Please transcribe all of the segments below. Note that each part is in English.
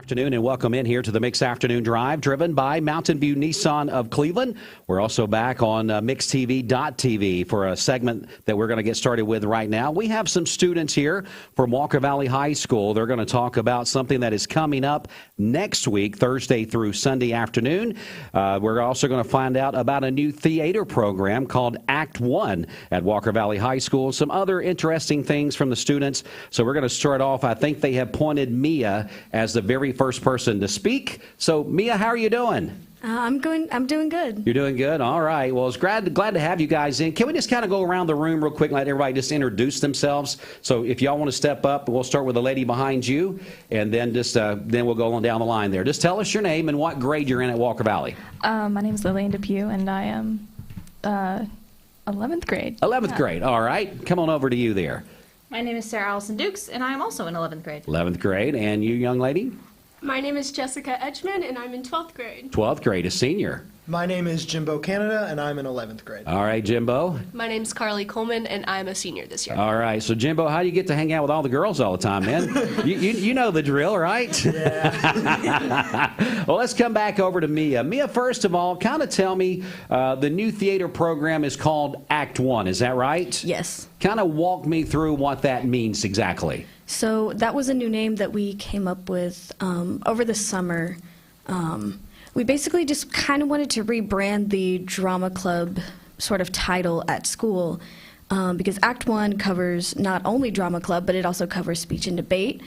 Afternoon and welcome in here to the Mix Afternoon Drive, driven by Mountain View Nissan of Cleveland. We're also back on MixTV.tv for a segment that we're going to get started with right now. We have some students here from Walker Valley High School. They're going to talk about something that is coming up next week, Thursday through Sunday afternoon. We're also going to find out about a new theater program called Act One at Walker Valley High School. Some other interesting things from the students. So we're going to start off. I think they have pointed Mia as the very first person to speak. So, Mia, how are you doing? I'm doing good. You're doing good? All right. Well, it's glad to have you guys in. Can we just kind of go around the room real quick and let everybody just introduce themselves? So if y'all want to step up, we'll start with the lady behind you, and then then we'll go on down the line there. Just tell us your name and what grade you're in at Walker Valley. My name is Lillian Depew, and I am 11th grade. 11th grade. All right. Come on over to you there. My name is Sarah Allison Dukes, and I am also in 11th grade. 11th grade. And you, young lady? My name is Jessica Edgman, and I'm in 12th grade. 12th grade, a senior. My name is Jimbo Canada, and I'm in 11th grade. All right, Jimbo. My name's Carly Coleman, and I'm a senior this year. All right, so Jimbo, how do you get to hang out with all the girls all the time, man? you know the drill, right? Yeah. Well, let's come back over to Mia. Mia, first of all, kind of tell me, the new theater program is called Act One, is that right? Yes. Kind of walk me through what that means exactly. So that was a new name that we came up with over the summer. We basically just kind of wanted to rebrand the drama club sort of title at school because Act One covers not only drama club, but it also covers speech and debate.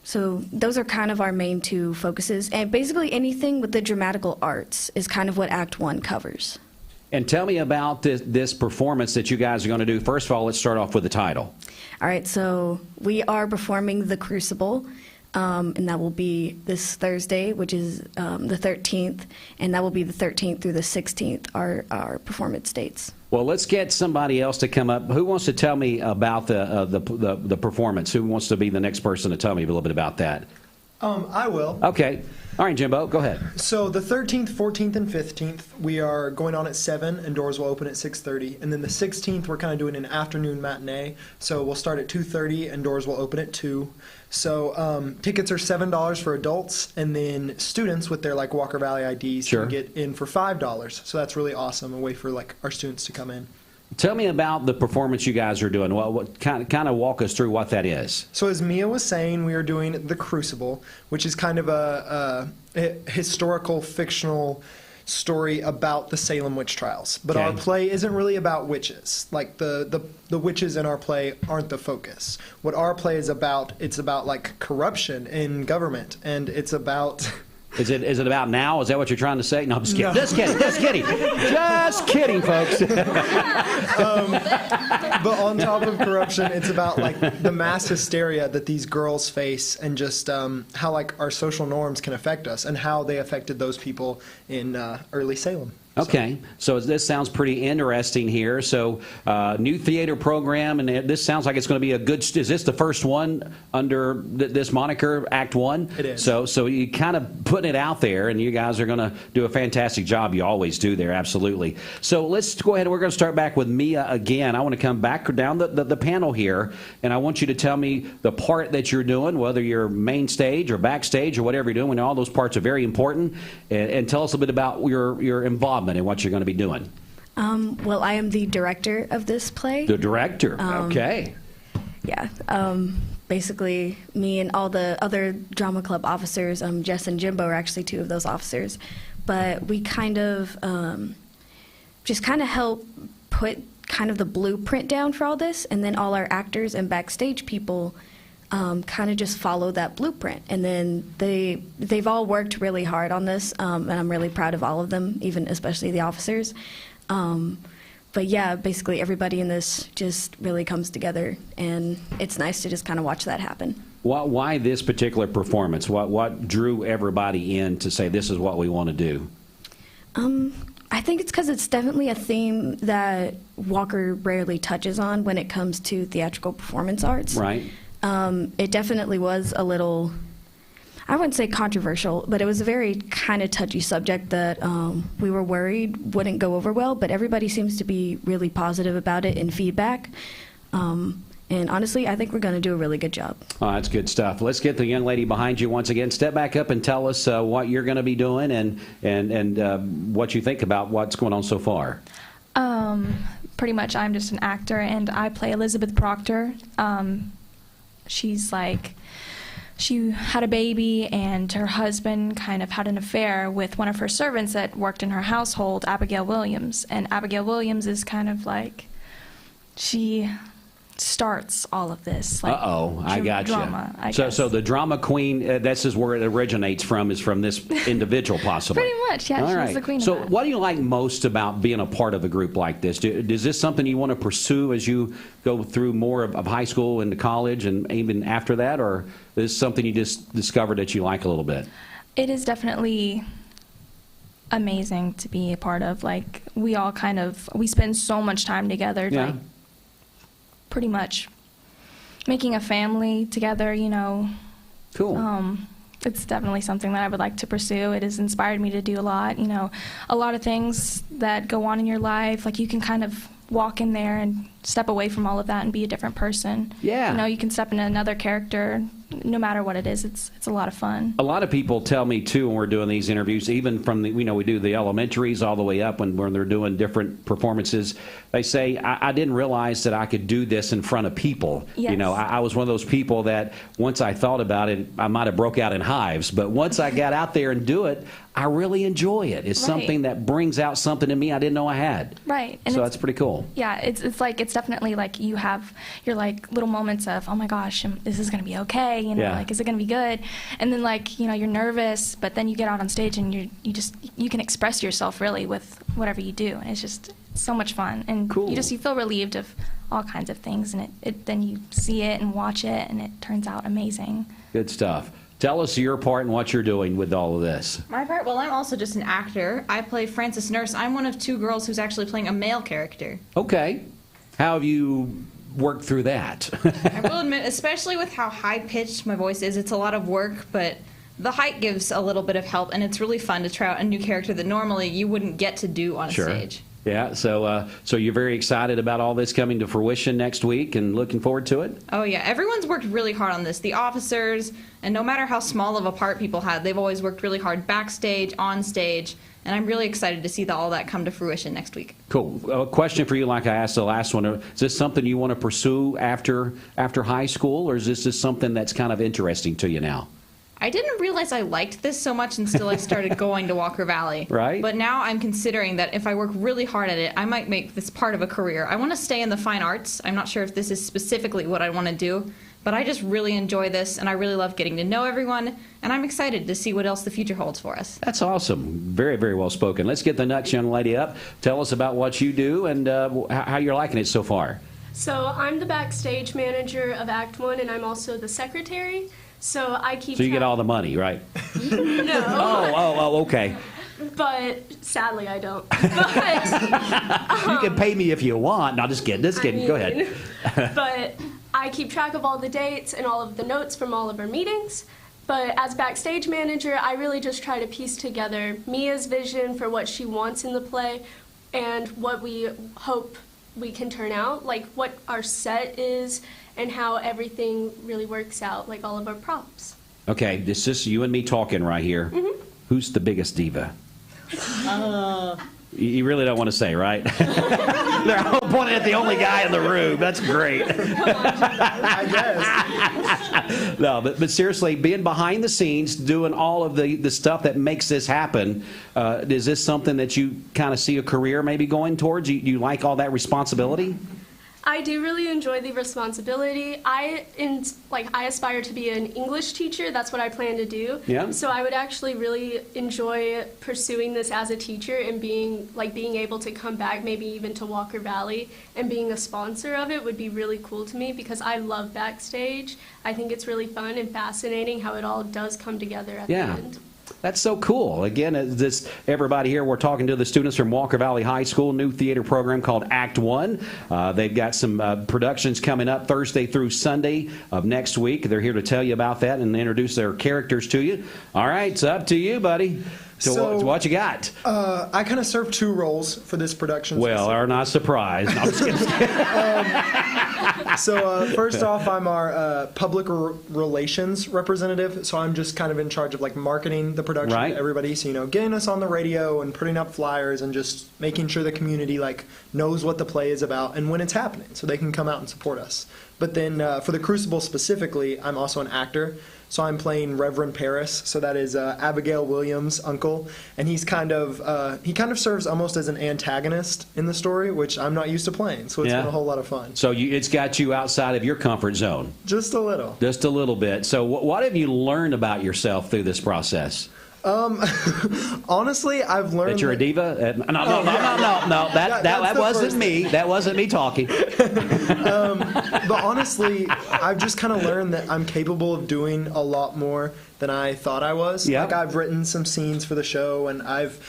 So those are kind of our main two focuses. And basically anything with the dramatical arts is kind of what Act One covers. And tell me about this performance that you guys are going to do. First of all, let's start off with the title. All right, so we are performing The Crucible, and that will be this Thursday, which is the 13th, and that will be the 13th through the 16th, our performance dates. Well, let's get somebody else to come up. Who wants to tell me about the performance? Who wants to be the next person to tell me a little bit about that? I will. Okay. All right, Jimbo, go ahead. So the 13th, 14th, and 15th, we are going on at 7, and doors will open at 6:30. And then the 16th, we're kind of doing an afternoon matinee. So we'll start at 2:30, and doors will open at 2. So tickets are $7 for adults, and then students with their Walker Valley IDs can get in for $5. So that's really awesome, a way for our students to come in. Tell me about the performance you guys are doing. What kind of walk us through what that is. So as Mia was saying, we are doing The Crucible, which is kind of a historical, fictional story about the Salem witch trials. But our play isn't really about witches. The witches in our play aren't the focus. What our play is about, it's about corruption in government, and it's about... Is it about now? Is that what you're trying to say? No, I'm just kidding. No. Just kidding. Just kidding. Just kidding, folks. But on top of corruption, it's about the mass hysteria that these girls face, and just how our social norms can affect us, and how they affected those people in early Salem. Okay, so this sounds pretty interesting here. So, new theater program, and this sounds like it's going to be a good. Is this the first one under this moniker, Act One? It is. So you kind of putting it out there, and you guys are going to do a fantastic job. You always do there, absolutely. So let's go ahead. We're going to start back with Mia again. I want to come back down the panel here, and I want you to tell me the part that you're doing, whether you're main stage or backstage or whatever you're doing. We know all those parts are very important, and tell us a bit about your involvement and what you're going to be doing. Well, I am the director of this play. The director, okay. Yeah, basically me and all the other drama club officers, Jess and Jimbo are actually two of those officers, but we kind of just help put kind of the blueprint down for all this, and then all our actors and backstage people kind of just follow that blueprint. And then they've all worked really hard on this, and I'm really proud of all of them, even especially the officers. But yeah, basically everybody in this just really comes together, and it's nice to just kind of watch that happen. Why this particular performance? What drew everybody in to say this is what we want to do? I think it's because it's definitely a theme that Walker rarely touches on when it comes to theatrical performance arts. Right. It definitely was a little, I wouldn't say controversial, but it was a very kind of touchy subject that we were worried wouldn't go over well, but everybody seems to be really positive about it in feedback. And honestly, I think we're going to do a really good job. Oh, that's good stuff. Let's get the young lady behind you once again. Step back up and tell us what you're going to be doing and what you think about what's going on so far. Pretty much, I'm just an actor, and I play Elizabeth Proctor. She's like, she had a baby, and her husband kind of had an affair with one of her servants that worked in her household, Abigail Williams. And Abigail Williams is kind of like, she starts all of this. Like, I got drama, you. I guess. So the drama queen, this is where it originates from, is from this individual, possibly. Pretty much, yeah. All She's right. the queen So of that. what do you like most about being a part of a group like this? Is this something you want to pursue as you go through more of high school into college and even after that, or is this something you just discovered that you like a little bit? It is definitely amazing to be a part of. Like, we all kind of, we spend so much time together. Yeah. Like, pretty much making a family together, you know. Cool. It's definitely something that I would like to pursue. It has inspired me to do a lot, you know, a lot of things that go on in your life. Like, you can kind of walk in there and step away from all of that and be a different person. Yeah. You know, you can step into another character, no matter what it is. It's a lot of fun. A lot of people tell me, too, when we're doing these interviews, even from the, we do the elementaries all the way up when they're doing different performances, they say, I didn't realize that I could do this in front of people. Yes. You know, I was one of those people that once I thought about it, I might have broke out in hives. But once I got out there and do it, I really enjoy it. It's Right. something that brings out something in me I didn't know I had. Right. And So it's, that's pretty cool. yeah, it's like, it's definitely like you have your like little moments of, oh my gosh, is this going to be okay? You know, Yeah. like, is it going to be good? And then, like, you know, you're nervous, but then you get out on stage and you can express yourself really with whatever you do. And it's just so much fun. And Cool. you feel relieved of all kinds of things. And then you see it and watch it, and it turns out amazing. Good stuff. Tell us your part and what you're doing with all of this. My part? Well, I'm also just an actor. I play Frances Nurse. I'm one of two girls who's actually playing a male character. Okay. How have you worked through that? I will admit, especially with how high-pitched my voice is, it's a lot of work, but the height gives a little bit of help, and it's really fun to try out a new character that normally you wouldn't get to do on a Sure. stage. Yeah, so you're very excited about all this coming to fruition next week and looking forward to it? Oh, yeah. Everyone's worked really hard on this. The officers, and no matter how small of a part people had, they've always worked really hard backstage, on stage, and I'm really excited to see all that come to fruition next week. Cool. A question for you, like I asked the last one. Is this something you want to pursue after high school, or is this just something that's kind of interesting to you now? I didn't realize I liked this so much until I started going to Walker Valley. Right. But now I'm considering that if I work really hard at it, I might make this part of a career. I want to stay in the fine arts. I'm not sure if this is specifically what I want to do, but I just really enjoy this, and I really love getting to know everyone, and I'm excited to see what else the future holds for us. That's awesome. Very, very well spoken. Let's get the next young lady up. Tell us about what you do and how you're liking it so far. So I'm the backstage manager of Act 1, and I'm also the secretary. So I keep So you get track- all the money, right? No, Oh, okay. but sadly I don't. But You can pay me if you want. No, just kidding. Just kidding. Go ahead. But I keep track of all the dates and all of the notes from all of our meetings. But as backstage manager, I really just try to piece together Mia's vision for what she wants in the play and what we hope we can turn out, like what our set is and how everything really works out, like all of our props. Okay, this is you and me talking right here. Who's the biggest diva? You really don't want to say, right? They're all pointing at the only guy in the room. That's great. I guess. No, but seriously, being behind the scenes, doing all of the stuff that makes this happen, is this something that you kind of see a career maybe going towards? You like all that responsibility? I do really enjoy the responsibility. I aspire to be an English teacher. That's what I plan to do. Yeah. So I would actually really enjoy pursuing this as a teacher and being able to come back, maybe even to Walker Valley, and being a sponsor of it would be really cool to me because I love backstage. I think it's really fun and fascinating how it all does come together at the end. That's so cool. Again, everybody here, we're talking to the students from Walker Valley High School, new theater program called Act 1. They've got some productions coming up Thursday through Sunday of next week. They're here to tell you about that and introduce their characters to you. All right, it's up to you, buddy. So what you got? I kind of serve two roles for this production. Well, are not surprised. No, I'm just kidding. So first off, I'm our public relations representative. So I'm just kind of in charge of like marketing the production Right. to everybody. So, you know, getting us on the radio and putting up flyers and just making sure the community like knows what the play is about and when it's happening so they can come out and support us. But then for the Crucible specifically, I'm also an actor. So I'm playing Reverend Paris. So that is Abigail Williams' uncle, and he kind of serves almost as an antagonist in the story, which I'm not used to playing. So it's been a whole lot of fun. So it's got you outside of your comfort zone. Just a little. Just a little bit. So what have you learned about yourself through this process? Honestly, I've learned That you're a diva? No. That wasn't me. That wasn't me talking. But honestly, I've just kind of learned that I'm capable of doing a lot more than I thought I was. Yep. Like I've written some scenes for the show, and I've,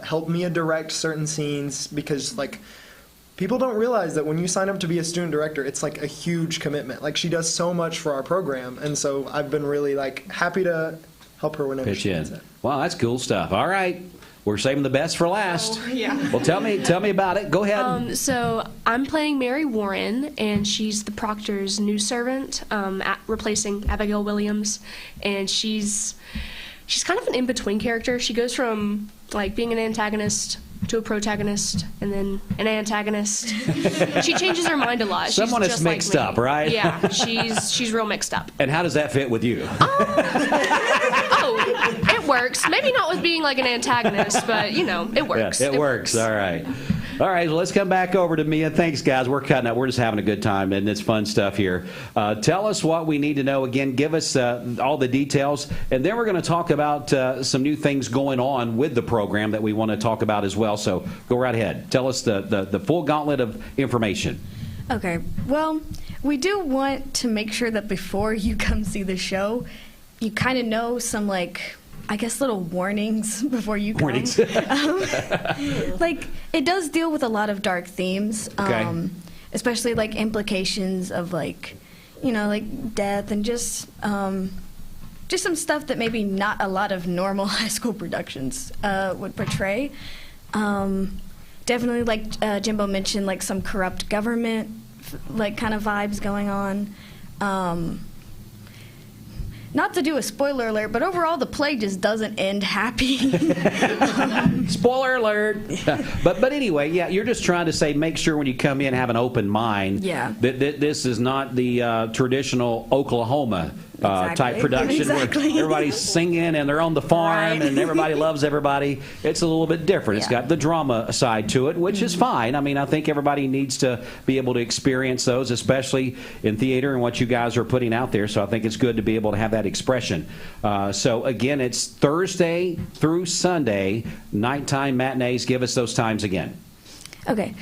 helped Mia direct certain scenes because like people don't realize that when you sign up to be a student director, it's like a huge commitment. Like she does so much for our program, and so I've been really like happy to help her whenever she needs it. Wow, that's cool stuff. All right. We're saving the best for last. Oh, yeah. Well, tell me about it. Go ahead. So I'm playing Mary Warren, and she's the proctor's new servant, replacing Abigail Williams. And she's kind of an in-between character. She goes from like being an antagonist to a protagonist, and then an antagonist. She changes her mind a lot. Someone she's is just mixed like me. up, right? Yeah, she's real mixed up. And how does that fit with you? It works. Maybe not with being like an antagonist, but it works. Yeah, it works. All right. All right, well, let's come back over to Mia. Thanks, guys. We're cutting up. We're just having a good time, and it's fun stuff here. Tell us what we need to know. Again, give us all the details, and then we're going to talk about some new things going on with the program that we want to talk about as well. So go right ahead. Tell us the full gauntlet of information. Okay. Well, we do want to make sure that before you come see the show, you kind of know some, little warnings before you come. Warnings. It does deal with a lot of dark themes, Okay. especially implications of death and just some stuff that maybe not a lot of normal high school productions would portray. Definitely, Jimbo mentioned, some corrupt government, kind of vibes going on. Not to do a spoiler alert, but overall the play just doesn't end happy. Spoiler alert. But anyway, yeah, you're just trying to say make sure when you come in have an open mind. Yeah. That this is not the traditional Oklahoma type production Exactly. where everybody's singing and they're on the farm Right. and everybody loves everybody. It's a little bit different. It's Yeah. got the drama side to it, which is fine. I mean, I think everybody needs to be able to experience those, especially in theater and what you guys are putting out there. So I think it's good to be able to have that expression. So again, it's Thursday through Sunday, nighttime matinees. Give us those times again. Okay.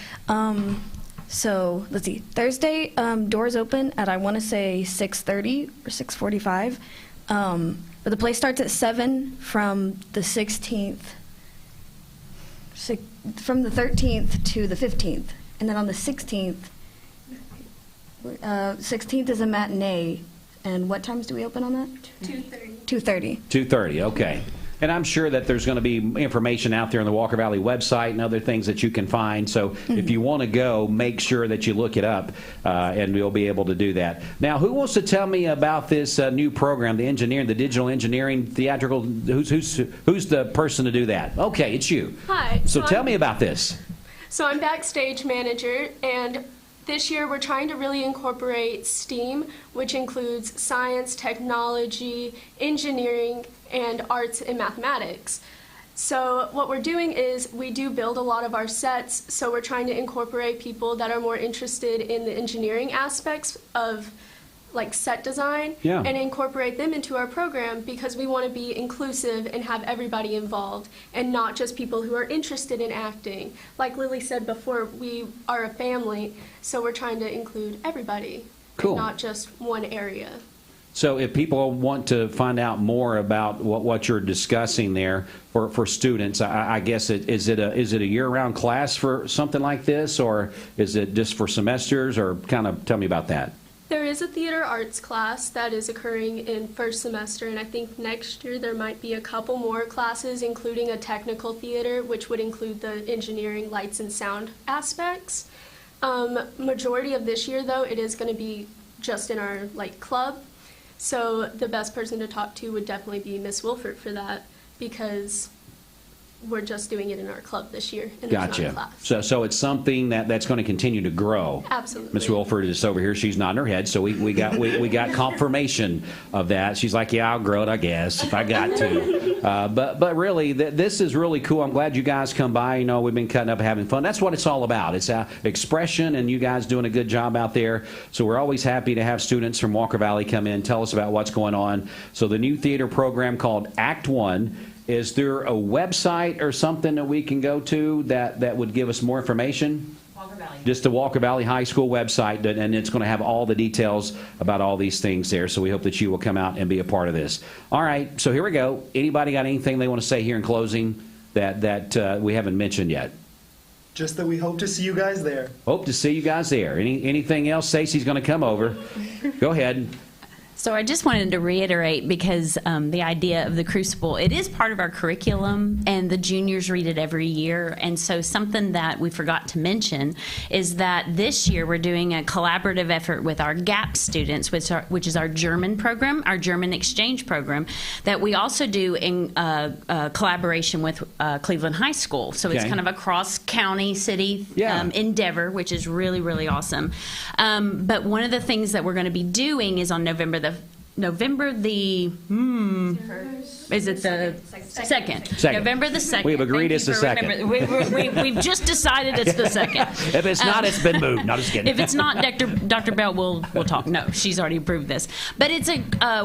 So let's see. Thursday, doors open at I want to say 6:30 or 6:45. But the play starts at 7 from the 16th, from the 13th to the 15th, and then on the 16th. 16th is a matinee, and what times do we open on that? 2:30. 2:30. 2:30, okay. And I'm sure that there's going to be information out there on the Walker Valley website and other things that you can find. So if you want to go, make sure that you look it up, and you'll be able to do that. Now, who wants to tell me about this new program, the engineering, the digital engineering, theatrical? Who's the person to do that? Okay, it's you. Hi. So tell me about this. So I'm backstage manager, and this year we're trying to really incorporate STEAM, which includes science, technology, engineering, and arts and mathematics. So what we're doing is we do build a lot of our sets, so we're trying to incorporate people that are more interested in the engineering aspects of set design and incorporate them into our program because we want to be inclusive and have everybody involved and not just people who are interested in acting. Like Lily said before, we are a family, so we're trying to include everybody, Cool. not just one area. So if people want to find out more about what you're discussing there for students, I guess is it a year-round class for something like this, or is it just for semesters, or kind of tell me about that? There is a theater arts class that is occurring in first semester, and I think next year there might be a couple more classes, including a technical theater, which would include the engineering, lights, and sound aspects. Majority of this year, though, it is going to be just in our club. So the best person to talk to would definitely be Miss Wielfaert for that, because we're just doing it in our club this year. And there's not a class. So it's something that's going to continue to grow. Absolutely. Miss Wielfaert is over here. She's nodding her head. So we got confirmation of that. She's like, yeah, I'll grow it, I guess, if I got to. But really, this is really cool. I'm glad you guys come by. You know, we've been cutting up and having fun. That's what it's all about. It's expression, and you guys doing a good job out there. So we're always happy to have students from Walker Valley come in, tell us about what's going on. So the new theater program called Act One. Is there a website or something that we can go to that would give us more information? Walker Valley. Just the Walker Valley High School website, and it's going to have all the details about all these things there. So we hope that you will come out and be a part of this. All right, so here we go. Anybody got anything they want to say here in closing that we haven't mentioned yet? Just that we hope to see you guys there. Hope to see you guys there. Anything else? Stacey's going to come over. Go ahead. So I just wanted to reiterate, because the idea of the Crucible, it is part of our curriculum, and the juniors read it every year. And so something that we forgot to mention is that this year we're doing a collaborative effort with our GAP students, which is our German program, our German exchange program, that we also do in collaboration with Cleveland High School. So it's kind of a cross-county city endeavor, which is really, really awesome. But one of the things that we're going to be doing is on November the is it the second? November the 2nd. We've agreed it's the second. We've just decided it's the second. If it's not, it's been moved. No, just kidding. If it's not, Dr. Bell will talk. No, she's already approved this. But it's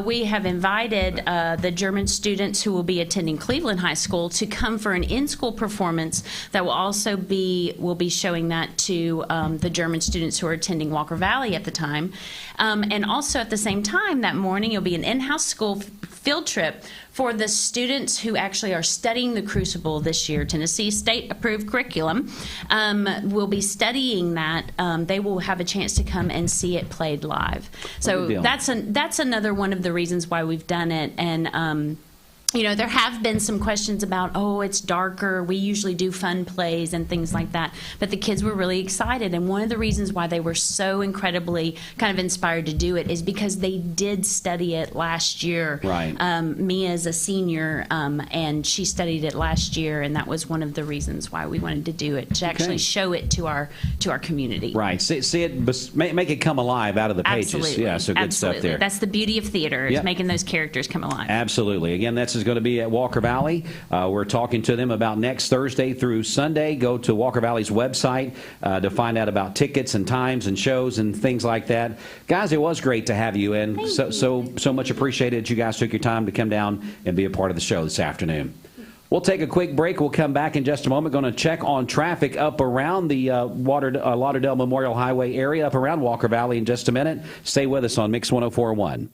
we have invited the German students who will be attending Cleveland High School to come for an in-school performance that will also be showing that to the German students who are attending Walker Valley at the time. And also at the same time that morning, it'll be an in-house school field trip for the students who actually are studying the Crucible this year. Tennessee State approved curriculum will be studying that. They will have a chance to come and see it played live. So that's another one of the reasons why we've done it. And you know, there have been some questions about, oh, it's darker. We usually do fun plays and things like that. But the kids were really excited. And one of the reasons why they were so incredibly kind of inspired to do it is because they did study it last year. Right. Mia is a senior, and she studied it last year. And that was one of the reasons why we wanted to do it, to actually show it to our community. Right. See it, make it come alive out of the pages. Absolutely. Yeah, so good stuff there. That's the beauty of theater, is making those characters come alive. Absolutely. Again, that's is going to be at Walker Valley. We're talking to them about next Thursday through Sunday. Go to Walker Valley's website to find out about tickets and times and shows and things like that. Guys, it was great to have you, and so much appreciated that you guys took your time to come down and be a part of the show this afternoon. We'll take a quick break. We'll come back in just a moment. Going to check on traffic up around the Lauderdale Memorial Highway area, up around Walker Valley in just a minute. Stay with us on Mix 104.1.